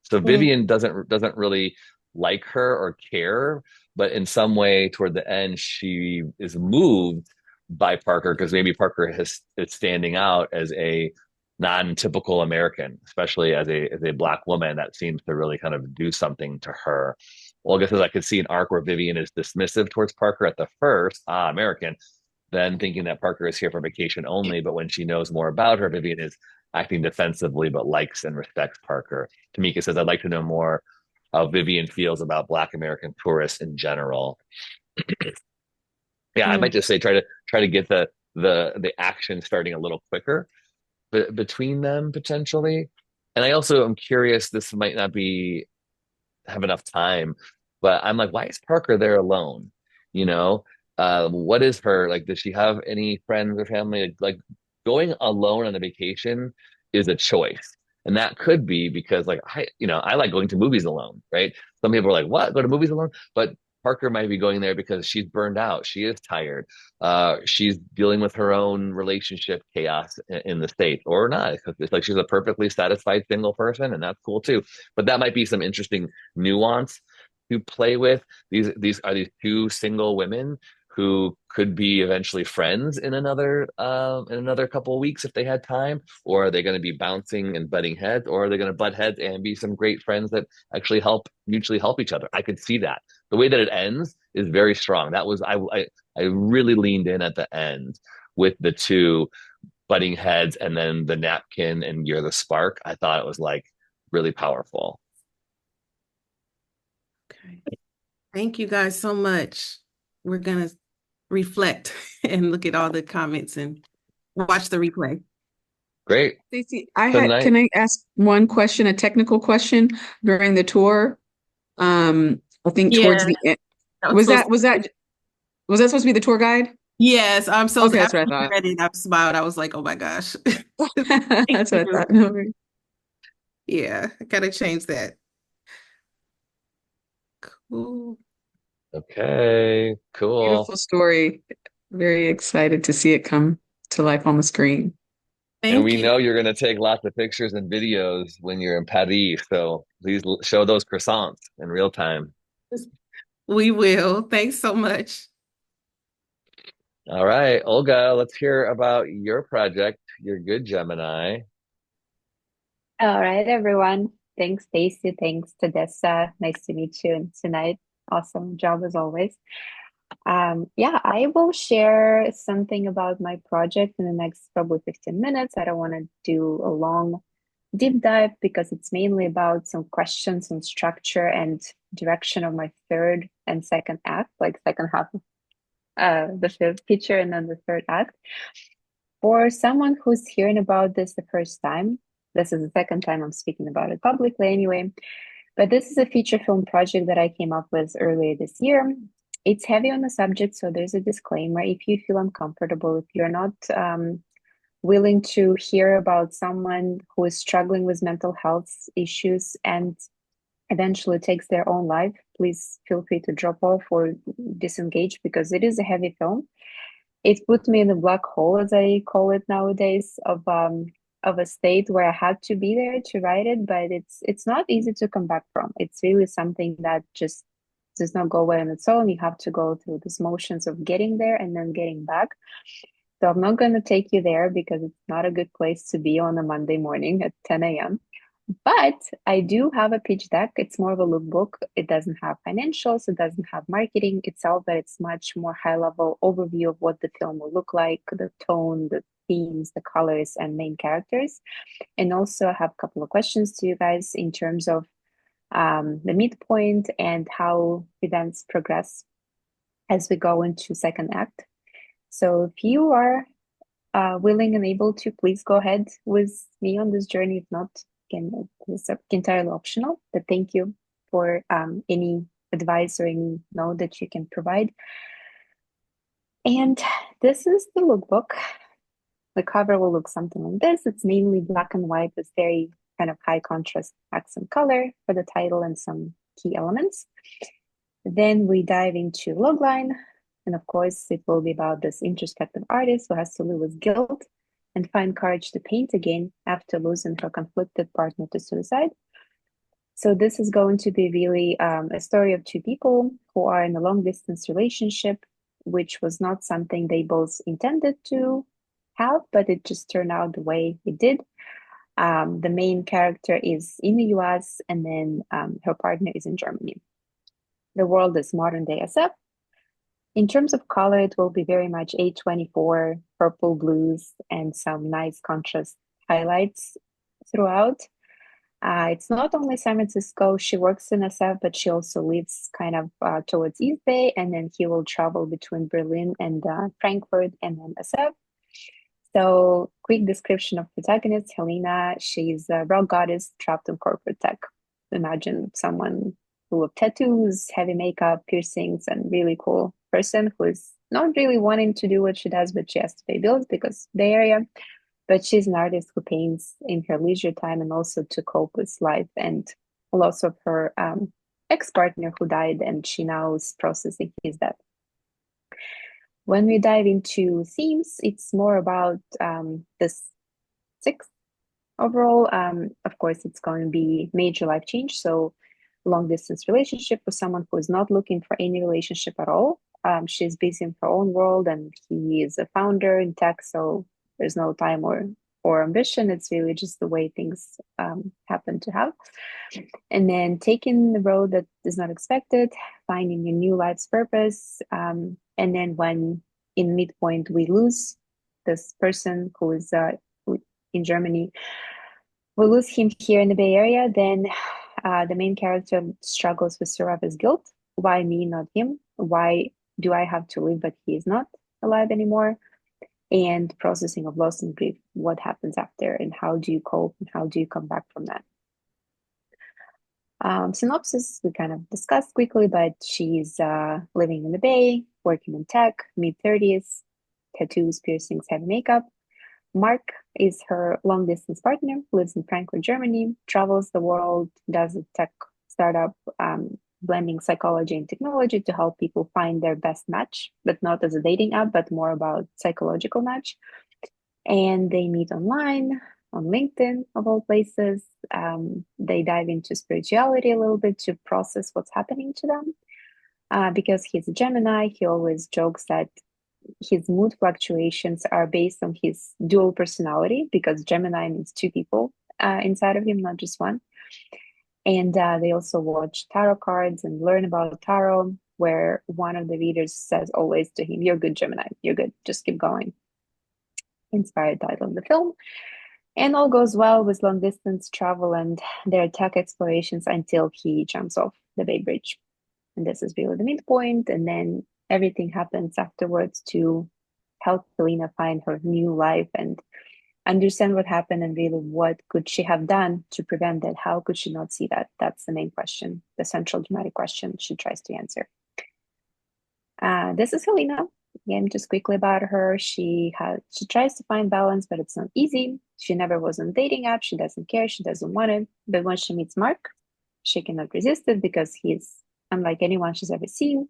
So mm, Vivian doesn't really like her or care, but in some way toward the end she is moved by Parker because maybe Parker is standing out as a non-typical American, especially as a Black woman. That seems to really kind of do something to her. Olga says, I could see an arc where Vivian is dismissive towards Parker at the first, American, then thinking that Parker is here for vacation only. But when she knows more about her, Vivian is acting defensively, but likes and respects Parker. Tamika says, I'd like to know more how Vivian feels about Black American tourists in general. Yeah, I might just say try to get the action starting a little quicker between them potentially. And I also am curious, this might not be have enough time, but I'm like, why is Parker there alone? You know, what is her like? Does she have any friends or family? Like going alone on a vacation is a choice. And that could be because like I like going to movies alone, right? Some people are like, what? Go to movies alone? But Parker might be going there because she's burned out. She is tired. She's dealing with her own relationship chaos in the States or not. It's like she's a perfectly satisfied single person, and that's cool too. But that might be some interesting nuance to play with. These are these two single women who could be eventually friends in another couple of weeks if they had time, or are they going to be bouncing and butting heads, or are they going to butt heads and be some great friends that actually mutually help each other? I could see that. The way that it ends is very strong. That was I really leaned in at the end with the two butting heads and then the napkin and you're the spark. I thought it was like really powerful. Okay. Thank you guys so much. We're going to reflect and look at all the comments and watch the replay. Great. Stacie, Tonight, can I ask one question, a technical question during the tour? I think towards the end. Was that supposed to be the tour guide? Yes, I'm so Okay, that's what I thought. read it, I smiled. I was like, oh my gosh. That's what I thought. No worries. Yeah, I gotta change that. Cool. okay, cool. Beautiful story. Very excited to see it come to life on the screen. And Thank we you. know you're going to take lots of pictures and videos when you're in Paris. So please show those croissants in real time. We will. Thanks so much. All right, Olga, let's hear about your project. You're good, Gemini. All right, everyone. Thanks, Stacie. Thanks, Tadessa. Nice to meet you tonight. Awesome job as always. Yeah, I will share something about my project in the next probably 15 minutes. I don't want to do a long deep dive because it's mainly about some questions on structure and direction of my third and second act, like second half of the fifth feature and then the third act. For someone who's hearing about this the first time, this is the second time I'm speaking about it publicly anyway, but this is a feature film project that I came up with earlier this year. It's heavy on the subject, so there's a disclaimer. If you feel uncomfortable, if you're not willing to hear about someone who is struggling with mental health issues and eventually takes their own life, please feel free to drop off or disengage because it is a heavy film. It put me in a black hole, as I call it nowadays, of a state where I had to be there to write it, but it's not easy to come back from. It's really something that just does not go away on its own. You have to go through these motions of getting there and then getting back. So I'm not going to take you there because it's not a good place to be on a Monday morning at 10 a.m. But I do have a pitch deck. It's more of a lookbook. It doesn't have financials. It doesn't have marketing itself, but it's much more high-level overview of what the film will look like, the tone, the themes, the colors, and main characters. And also I have a couple of questions to you guys in terms of the midpoint and how events progress as we go into second act. So if you are willing and able to, please go ahead with me on this journey. If not, again, it's entirely optional. But thank you for any advice or any note that you can provide. And this is the lookbook. The cover will look something like this. It's mainly black and white with very kind of high contrast accent color for the title and some key elements. Then we dive into logline. And of course, it will be about this introspective artist who has to live with guilt and find courage to paint again after losing her conflicted partner to suicide. So this is going to be really a story of two people who are in a long-distance relationship, which was not something they both intended to have, but it just turned out the way it did. The main character is in the US, and then her partner is in Germany. The world is modern day SF. In terms of color, it will be very much A24, purple, blues, and some nice contrast highlights throughout. It's not only San Francisco. She works in SF, but she also lives kind of towards East Bay, and then he will travel between Berlin and Frankfurt and then SF. So, quick description of protagonist, Helena. She's a rock goddess trapped in corporate tech. Imagine someone full of tattoos, heavy makeup, piercings, and really cool person who is not really wanting to do what she does, but she has to pay bills because Bay Area. But she's an artist who paints in her leisure time and also to cope with life and loss of her ex-partner who died, and she now is processing his death. When we dive into themes, it's more about this 6 overall. Of course, it's going to be major life change. So long distance relationship with someone who is not looking for any relationship at all. She's busy in her own world, and he is a founder in tech. So there's no time or ambition. It's really just the way things happen to have. And then taking the road that is not expected, finding your new life's purpose. And then when in midpoint we lose this person who is in Germany, we lose him here in the Bay Area, then the main character struggles with survivor's guilt. Why me, not him? Why do I have to live, but he is not alive anymore? And processing of loss and grief. What happens after, and how do you cope, and how do you come back from that? Synopsis, we kind of discussed quickly, but she's living in the Bay, working in tech, mid-30s, tattoos, piercings, heavy makeup. Mark is her long-distance partner, lives in Frankfurt, Germany, travels the world, does a tech startup, blending psychology and technology to help people find their best match, but not as a dating app, but more about psychological match. And they meet online, on LinkedIn, of all places. They dive into spirituality a little bit to process what's happening to them. Because he's a Gemini, he always jokes that his mood fluctuations are based on his dual personality, because Gemini means 2 people inside of him, not just one. And they also watch tarot cards and learn about tarot, where one of the readers says always to him, "You're good, Gemini. You're good. Just keep going." Inspired title of the film. And all goes well with long distance travel and their tech explorations until he jumps off the Bay Bridge. And this is really the midpoint. And then everything happens afterwards to help Helena find her new life and understand what happened, and really what could she have done to prevent that? How could she not see that? That's the main question, the central dramatic question she tries to answer. This is Helena. Again, just quickly about her. She tries to find balance, but it's not easy. She never was on a dating app. She doesn't care. She doesn't want it. But when she meets Mark, she cannot resist it, because he's unlike anyone she's ever seen.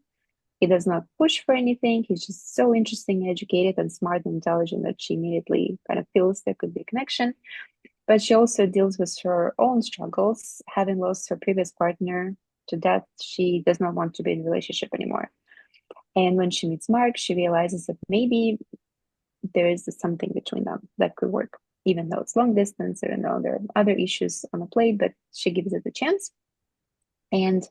He does not push for anything. He's just so interesting, educated, and smart and intelligent that she immediately kind of feels there could be a connection. But she also deals with her own struggles. Having lost her previous partner to death, she does not want to be in a relationship anymore. And when she meets Mark, she realizes that maybe there is something between them that could work, even though it's long distance, even though there are other issues on the plate, but she gives it a chance. And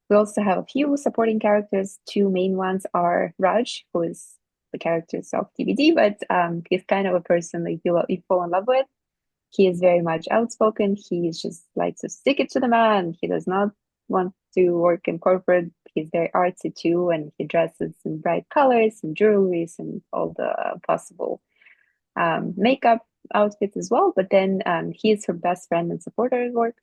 we also have a few supporting characters. 2 main ones are Raj, who is the characters of TBD, but he's kind of a person that you fall in love with. He is very much outspoken. He just likes to stick it to the man. He does not want to work in corporate. He's very artsy too, and he dresses in bright colors and jewelries and all the possible makeup outfits as well. But then he is her best friend and supporter at work.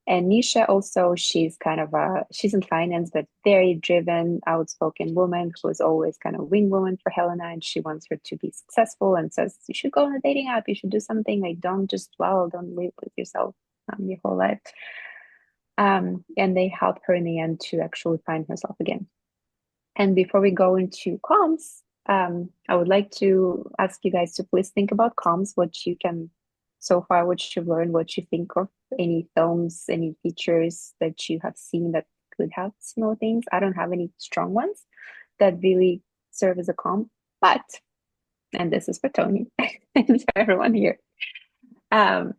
And Nisha also, she's kind of she's in finance, but very driven, outspoken woman who is always kind of wing woman for Helena, and she wants her to be successful and says, you should go on a dating app, you should do something, like don't live with yourself your whole life. And they help her in the end to actually find herself again. And before we go into comms, I would like to ask you guys to please think about comms, what you can so far, what you've learned, what you think of any films, any features that you have seen that could have similar things. I don't have any strong ones that really serve as a comm, but, and this is for Tony and for everyone here,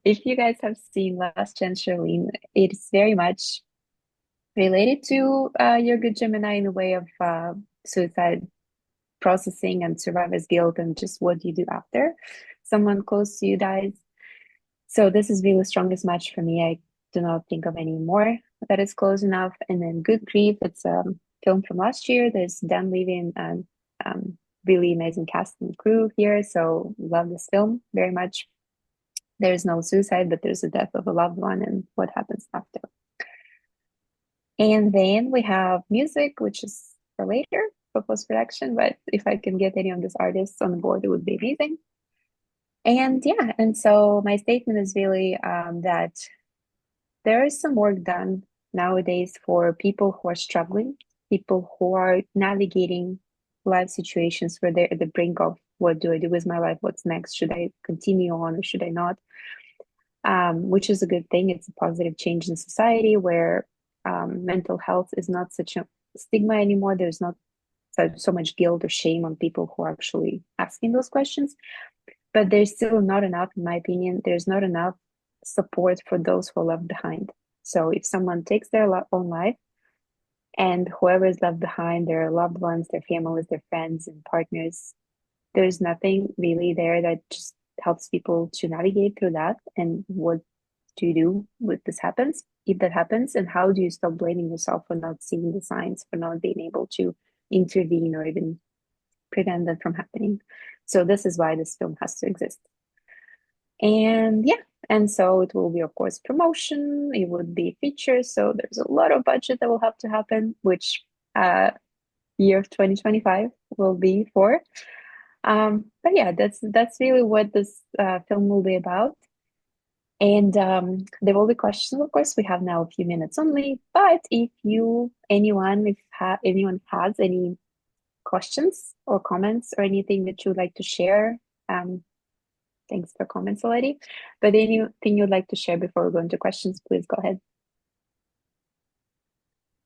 If you guys have seen Last Chance Charlene, it's very much related to Your Good Gemini in the way of suicide processing and survivor's guilt and just what you do after someone close to you dies. So this is really the strongest match for me. I do not think of any more that is close enough. And then Good Grief, it's a film from last year. There's Dan Levy and really amazing cast and crew here. So love this film very much. There's no suicide, but there's a death of a loved one and what happens after. And then we have music, which is for later, for post-production. But if I can get any of these artists on board, it would be amazing. And yeah, and so my statement is really that there is some work done nowadays for people who are struggling, people who are navigating life situations where they're at the brink of what do I do with my life? What's next? Should I continue on or should I not? Which is a good thing. It's a positive change in society where mental health is not such a stigma anymore. There's not so much guilt or shame on people who are actually asking those questions. But there's still not enough, in my opinion, there's not enough support for those who are left behind. So if someone takes their own life and whoever is left behind, their loved ones, their families, their friends and partners, there's nothing really there that just helps people to navigate through that. And what do you do when this happens, if that happens? And how do you stop blaming yourself for not seeing the signs, for not being able to intervene or even prevent that from happening? So this is why this film has to exist. And yeah, and so it will be, of course, promotion, it would be features. So there's a lot of budget that will have to happen, which year of 2025 will be for. But yeah, that's really what this film will be about. And there will be questions, of course. We have now a few minutes only, but if anyone has any questions or comments or anything that you would like to share, thanks for comments already, but anything you'd like to share before we go into questions, please go ahead.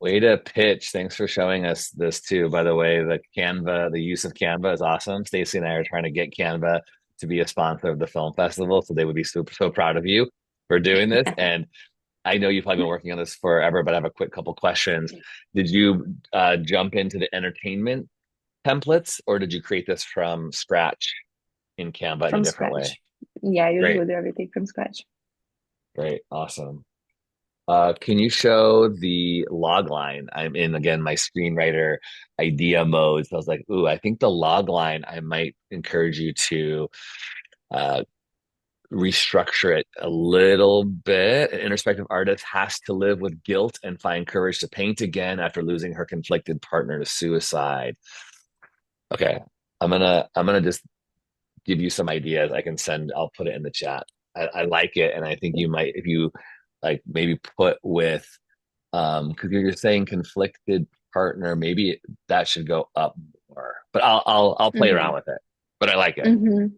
Way to pitch. Thanks for showing us this too. By the way, the use of Canva is awesome. Stacie and I are trying to get Canva to be a sponsor of the film festival, so they would be so proud of you for doing this. And I know you've probably been working on this forever, but I have a quick couple questions. Did you jump into the entertainment templates, or did you create this from scratch in Canva in a different way? Yeah, I usually Great. do everything from scratch. Great. Awesome. Can you show the log line? I'm in, again, my screenwriter idea mode. So I was like, ooh, I think the log line, I might encourage you to restructure it a little bit. An introspective artist has to live with guilt and find courage to paint again after losing her conflicted partner to suicide. Okay. I'm gonna just give you some ideas I can send. I'll put it in the chat. I like it, and I think you might, if you like, maybe put with because you're saying conflicted partner, maybe that should go up more. But I'll play around with it. But I like it.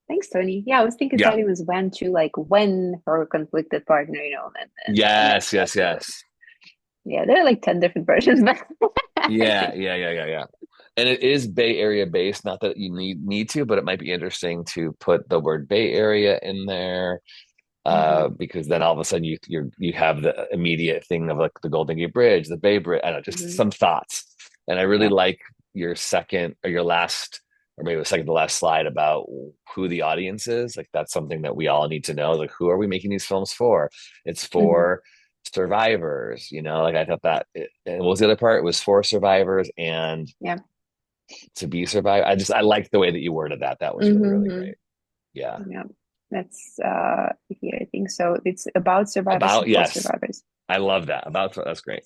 Thanks, Tony. Yeah, I was thinking Yeah. it was when her conflicted partner, and Yes. Yeah, there are like 10 different versions, but Yeah. And it is Bay Area based. Not that you need to, but it might be interesting to put the word Bay Area in there. Because then all of a sudden you have the immediate thing of like the Golden Gate Bridge, the Bay Bridge. I don't know, just some thoughts. And I really like your second or your last, or maybe the second to last slide about who the audience is. Like that's something that we all need to know. Like, who are we making these films for? It's for survivors, like I thought and what was the other part? It was for survivors and to be survived. I like the way that you worded that. That was really great. Yeah. That's here, I think so. It's about survivors. Survivors. I love that. That's great.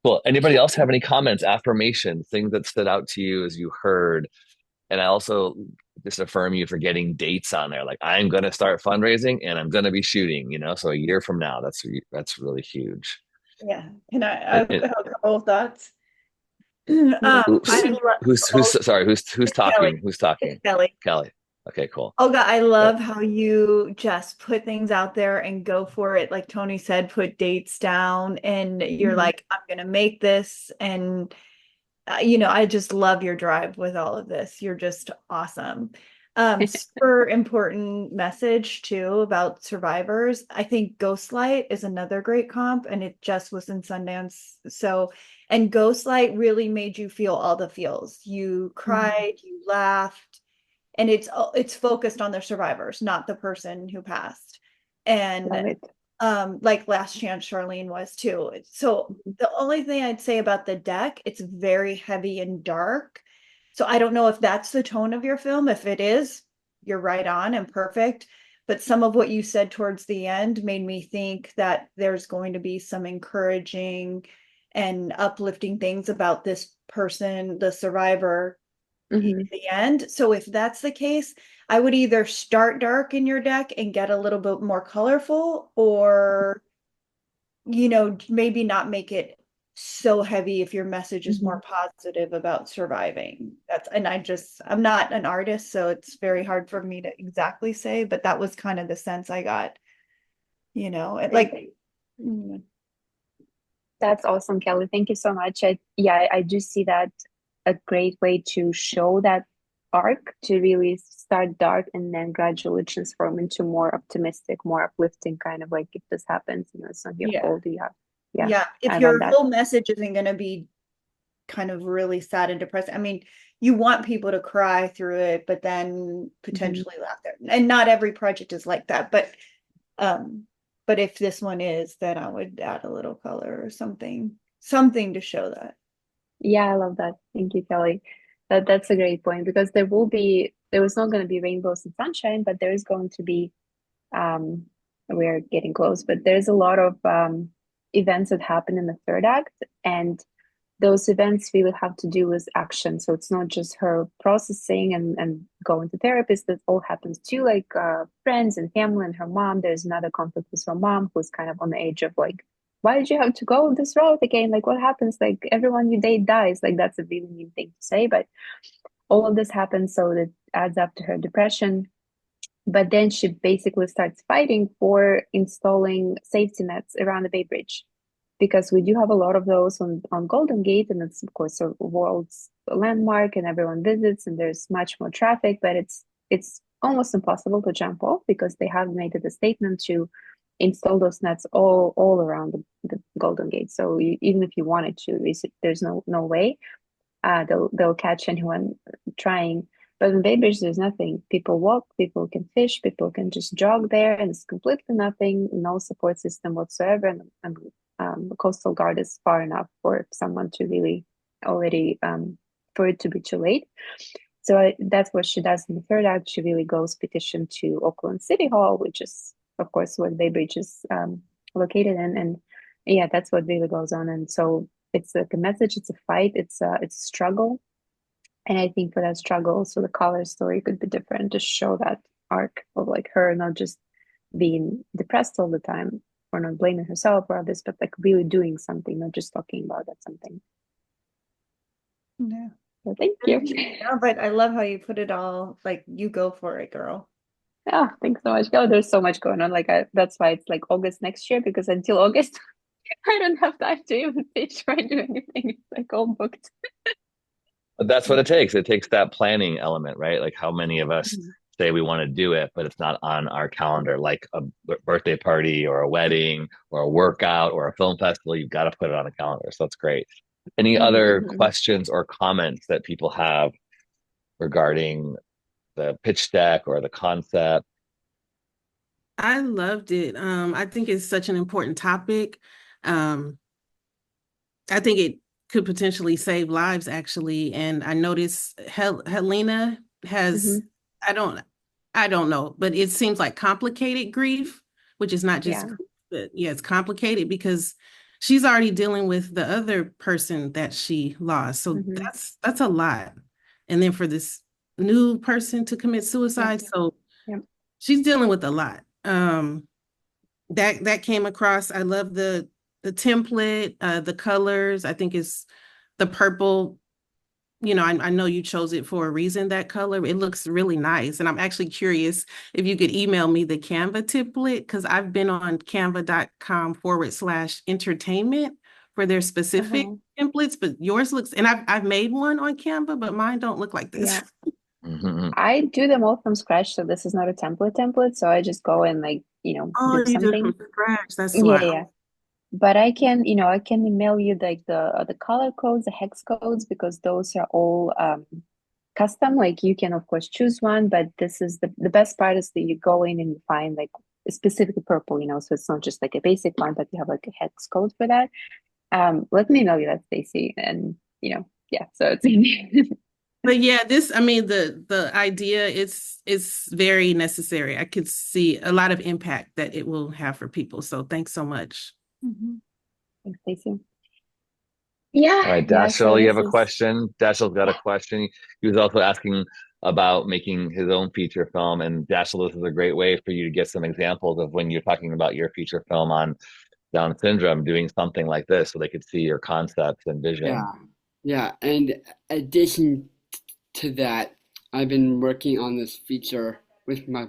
Cool. Anybody else have any comments, affirmations, things that stood out to you as you heard? And I also just affirm you for getting dates on there. Like, I'm going to start fundraising and I'm going to be shooting, so a year from now. That's really huge. Yeah. Can I have a couple of thoughts? Who's talking? Kelly. Who's talking? It's Kelly. Okay, cool. Olga, I love how you just put things out there and go for it. Like Tony said, put dates down and you're like, I'm going to make this. And, I just love your drive with all of this. You're just awesome. Super important message too about survivors. I think Ghostlight is another great comp, and it just was in Sundance. So, and Ghostlight really made you feel all the feels. You cried, you laughed, and it's focused on the survivors, not the person who passed. And Love it. like Last Chance Charlene was too. So the only thing I'd say about the deck, it's very heavy and dark. So I don't know if that's the tone of your film. If it is, you're right on and perfect. But some of what you said towards the end made me think that there's going to be some encouraging and uplifting things about this person, the survivor, in the end. So if that's the case, I would either start dark in your deck and get a little bit more colorful, or, maybe not make it so heavy if your message is more positive about surviving. I'm not an artist, so it's very hard for me to exactly say, but that was kind of the sense I got, like, That's awesome, Kelly. Thank you so much. I do see that a great way to show that arc, to really start dark and then gradually transform into more optimistic, more uplifting, kind of like, if this happens, it's not your fault. Yeah. If I love your that. whole message isn't going to be kind of really sad and depressed, I mean, you want people to cry through it, but then potentially laugh there. And not every project is like that, but if this one is, then I would add a little color or something to show that. Yeah, I love that. Thank you, Kelly. That's a great point, because there was not going to be rainbows and sunshine, but there is going to be, we're getting close, but there's a lot of events that happen in the third act, and those events really have to do with action. So it's not just her processing and going to therapists. That all happens too, like friends and family and her mom. There's another conflict with her mom, who's kind of on the edge of like, why did you have to go this route again? Like, what happens? Like, everyone you date dies. Like, that's a really mean thing to say, but all of this happens, so that adds up to her depression. But then she basically starts fighting for installing safety nets around the Bay Bridge, because we do have a lot of those on Golden Gate, and it's of course a world's landmark and everyone visits, and there's much more traffic, but it's almost impossible to jump off, because they have made it a statement to install those nets all around the Golden Gate. So even if you wanted to, there's no way they'll catch anyone trying. But in Bay Bridge, there's nothing. People walk, people can fish, people can just jog there, and it's completely nothing, no support system whatsoever. And the coastal guard is far enough for someone to really already, for it to be too late. So that's what she does in the third act. She really goes petition to Auckland City Hall, which is, of course, where Bay Bridge is located in. And yeah, that's what really goes on. And so it's like a message, it's a fight, it's a struggle. And I think for that struggle, so the color story could be different, to show that arc of like her not just being depressed all the time, or not blaming herself or others, but like really doing something, not just talking about that something. Yeah. So thank you. Yeah, but I love how you put it all, like, you go for it, girl. Yeah, thanks so much. Oh, there's so much going on. Like, that's why it's like August next year, because until August, I don't have time to even pitch or do anything. It's like all booked. But that's what it takes. It takes that planning element, right? Like, how many of us say we want to do it, but it's not on our calendar, like a birthday party or a wedding or a workout or a film festival. You've got to put it on a calendar. So that's great. Any other questions or comments that people have regarding the pitch deck or the concept? I loved it. I think it's such an important topic. I think it could potentially save lives, actually. And I noticed Helena has, I don't know, but it seems like complicated grief, which is not just, but yeah, it's complicated because she's already dealing with the other person that she lost. So that's a lot. And then for this new person to commit suicide, so she's dealing with a lot. That came across. I love the template, the colors. I think it's the purple. I know you chose it for a reason, that color. It looks really nice. And I'm actually curious if you could email me the Canva template, because I've been on canva.com/entertainment for their specific templates, but yours looks, and I've made one on Canva, but mine don't look like this. I do them all from scratch, so this is not a template. So I just go and like, Oh, do you did from something. scratch. That's Yeah, why. yeah. But I can, I can email you like the color codes, the hex codes, because those are all custom. Like you can of course choose one, but this is the best part is that you go in and you find like specifically purple, so it's not just like a basic one, but you have like a hex code for that. Let me email you that, Stacie, and yeah, so it's easy. But yeah, I mean, the idea it's very necessary. I could see a lot of impact that it will have for people. So thanks so much. Thanks, Stacie. Yeah, All right, yeah. So Dashiell, you have this a is question? Dashiell's got a yeah. question. He was also asking about making his own feature film. And Dashiell, this is a great way for you to get some examples of when you're talking about your feature film on Down syndrome, doing something like this so they could see your concepts and vision. Yeah, yeah. And addition to that, I've been working on this feature with my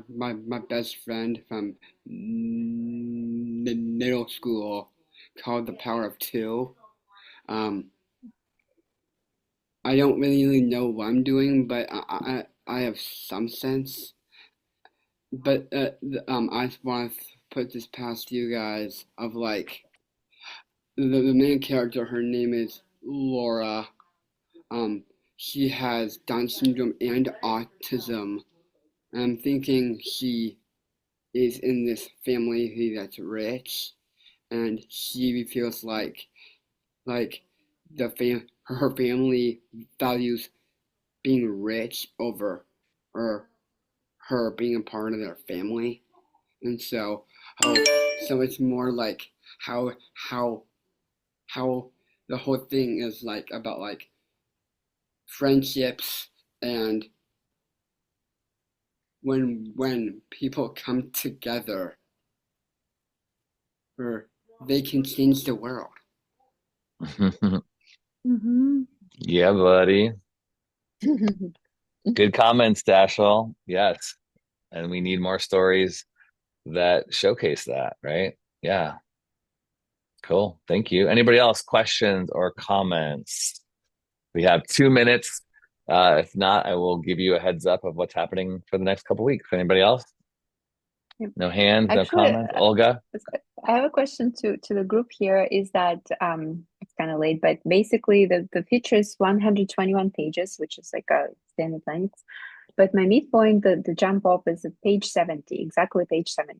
best friend from middle school called The Power of Two. Um, I don't really know what I'm doing, but I have some sense. But I just want to put this past you guys of like the main character. Her name is Laura. Um, she has Down syndrome and autism. I'm thinking she is in this family that's rich, and she feels like her family values being rich over her her being a part of their family, and so it's more like how how how the whole thing is like about like friendships and when people come together or they can change the world. Yeah, buddy. Good comments, Dashiell. Yes. And we need more stories that showcase that, right? Yeah. Cool. Thank you. Anybody else? Questions or comments? We have 2 minutes. If not, I will give you a heads up of what's happening for the next couple weeks. Anybody else? Yeah. No hands, no Actually, comments. Olga? I have a question to the group here. Is that it's kind of late, but basically the feature is 121 pages, which is like a standard length. But my midpoint, the jump off is at page 70, exactly page 70.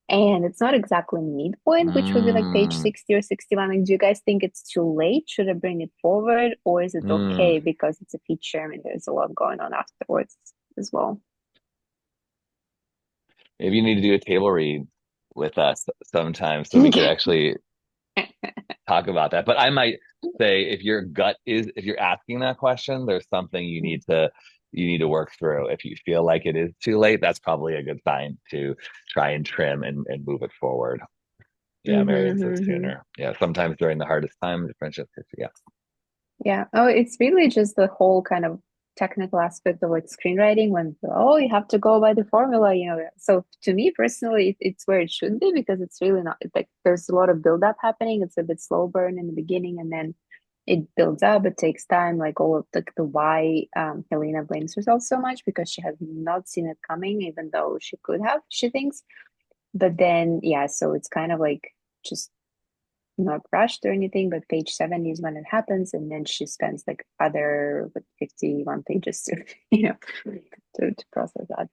And it's not exactly midpoint, which would be like page Mm, 60 or 61. Like, do you guys think it's too late? Should I bring it forward? Or is it mm. okay because it's a feature and there's a lot going on afterwards as well? Maybe you need to do a table read with us sometime so we could actually talk about that. But I might say if you're asking that question, there's something you need to work through. If you feel like it is too late, that's probably a good sign to try and trim and move it forward. Yeah, Marion says sooner. Yeah, sometimes during the hardest time, the friendship yeah. Yeah. Oh, it's really just the whole kind of technical aspect of like screenwriting when, oh, you have to go by the formula. So to me personally, it's where it should be because it's really not it's like there's a lot of build-up happening. It's a bit slow burn in the beginning and then it builds up. It takes time, like all of the why Helena blames herself so much because she has not seen it coming, even though she could have, she thinks. But then, yeah, so it's kind of like just not rushed or anything, but page 70 is when it happens, and then she spends like other 51 pages to to process that.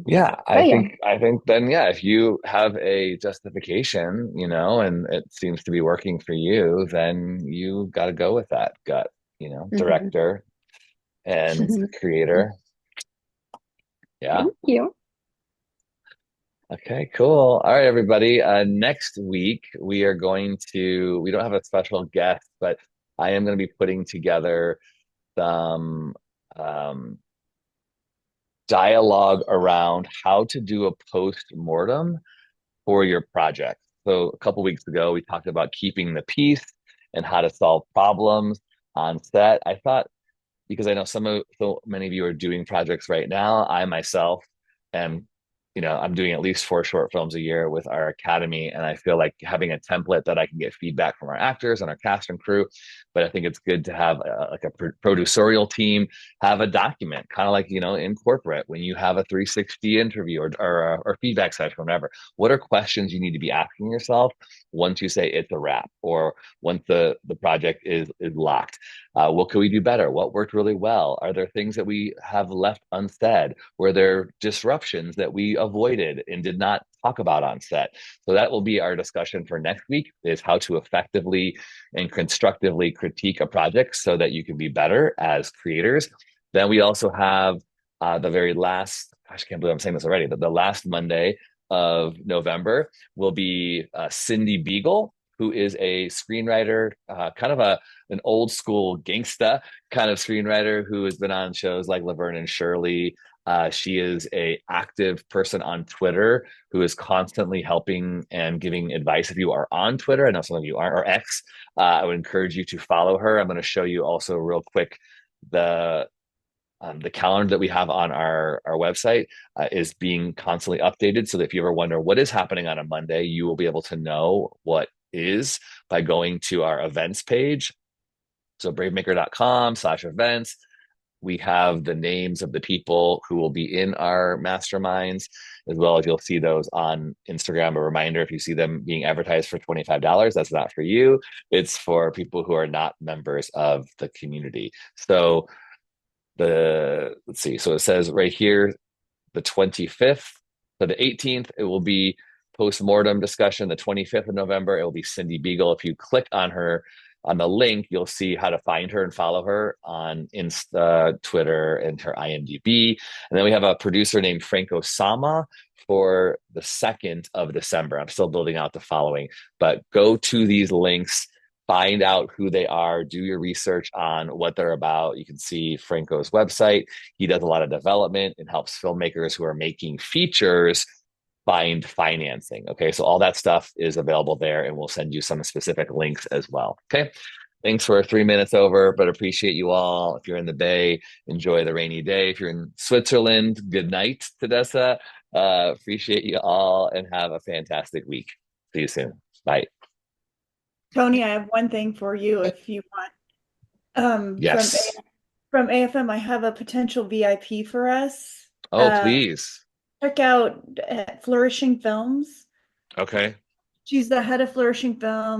Yeah, I But yeah. think I think then yeah, if you have a justification, and it seems to be working for you, then you got to go with that gut, director and creator. Yeah. Thank you. Okay, cool. All right, everybody. Next week we don't have a special guest, but I am going to be putting together some um, dialogue around how to do a post-mortem for your project. So a couple weeks ago, we talked about keeping the peace and how to solve problems on set. I thought because I know so many of you are doing projects right now, I myself am I'm doing at least 4 short films a year with our academy, and I feel like having a template that I can get feedback from our actors and our cast and crew. But I think it's good to have like a producerial team have a document, kind of like in corporate when you have a 360 interview or feedback session, or whatever. What are questions you need to be asking yourself once you say it's a wrap, or once the project is locked? What can we do better? What worked really well? Are there things that we have left unsaid? Were there disruptions that we avoided and did not talk about on set? So that will be our discussion for next week, is how to effectively and constructively critique a project so that you can be better as creators. Then we also have the very last, gosh, I can't believe I'm saying this already, but the last Monday of November will be Cindy Beagle, who is a screenwriter, kind of an old school gangsta kind of screenwriter who has been on shows like Laverne and Shirley. She is a active person on Twitter who is constantly helping and giving advice. If you are on Twitter, I know some of you aren't, or X, I would encourage you to follow her. I'm going to show you also real quick the calendar that we have on our website is being constantly updated, so that if you ever wonder what is happening on a Monday, you will be able to know what is by going to our events page. So bravemaker.com/events. We have the names of the people who will be in our masterminds, as well as you'll see those on Instagram. A reminder, if you see them being advertised for $25, that's not for you. It's for people who are not members of the community. So let's see. So it says right here, the 25th. So the 18th, it will be post-mortem discussion. The 25th of November, it will be Cindy Beagle. If you click on the link, you'll see how to find her and follow her on Insta, Twitter, and her IMDb. And then we have a producer named Franco Sama for the 2nd of December. I'm still building out the following, but go to these links, find out who they are, do your research on what they're about. You can see Franco's website. He does a lot of development and helps filmmakers who are making features find financing. Okay, so all that stuff is available there, and we'll send you some specific links as well. Okay, thanks for 3 minutes over, but appreciate you all. If you're in the Bay, enjoy the rainy day. If you're in Switzerland, good night, Tedessa. Appreciate you all, and have a fantastic week. See you soon. Bye. Tony, I have one thing for you if you want. Yes. From AFM, I have a potential VIP for us. Oh, please. Check out Flourishing Films. Okay. She's the head of Flourishing Films.